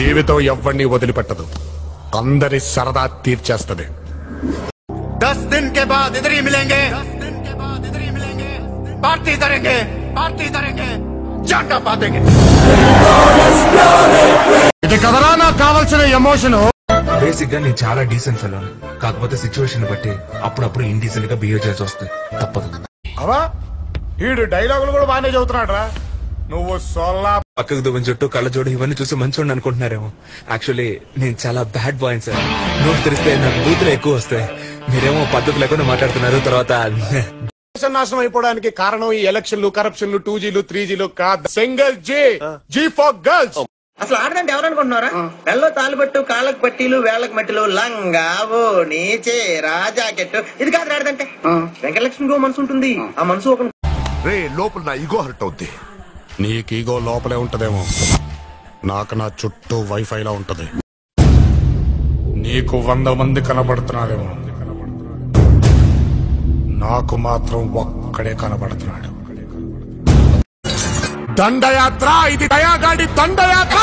జీవితం ఎవ్వరిని వదిలిపెట్టదు, అందరి సరదా తీర్చేస్తది. 10 दिन के बाद इधर ही मिलेंगे, पार्टी करेंगे, जाटा पातेंगे. ఇది కదరా నాకు కావాల్సిన ఎమోషన్. బేసిక్ గా నేను చాలా డీసెంట్ ఫెలో, కాకపోతే సిచ్యువేషన్ బట్టి అప్పుడప్పుడు ఇండీసెంట్ గా బిహేవ్ చేసి వస్తాయి, తప్పదు. అవా వీడు డైలాగులు కూడా బాగానే చదువుతున్నాడు రా. నువ్వు సోల్లా పక్కకు దువ్వని చుట్టూ కళ్ళజోడు ఇవన్నీ చూసి మంచోడిని అనుకుంటున్నారేమో. యాక్చువల్లీ నేను చాలా బ్యాడ్ బాయ్ సార్. నోట్ తెరిస్తే నాకు బూతులు ఎక్కువ వస్తాయి. మీరేమో పద్ధతి లేకుండా మాట్లాడుతున్నారు. తర్వాత నాశనం అయిపోవడానికి కారణం ఈ ఎలక్షన్లు, కరప్షన్లు, 2Gలు 3Gలు కాదు, సింగిల్ జీ ఫర్ గర్ల్స్. అసలు ఆడదంటే ఎవరనుకుంటున్నారా? మెల్లో తాలిబట్టు, కాళ్ళకు పట్టీలు, వేళ్లకు మట్టిలు, లంగా ఓణి చీర జాకెట్, ఇది కాదు ఆడదంటే. వెంకటలక్ష్మికి మనసు ఉంటుంది, ఆ మనసు ఒక రే లోపల నా ఈగో హర్ట్ అవుద్ది. నీకు ఈగో లోపలే ఉంటదేమో, నాకు నా చుట్టూ వైఫైలా ఉంటది. నీకు 100 మంది కనబడుతున్నారేమో, నాకు మాత్రం ఒక్కడే కనబడుతున్నాడు. దండయాత్ర, ఇది దయాగాడి దండయాత్ర.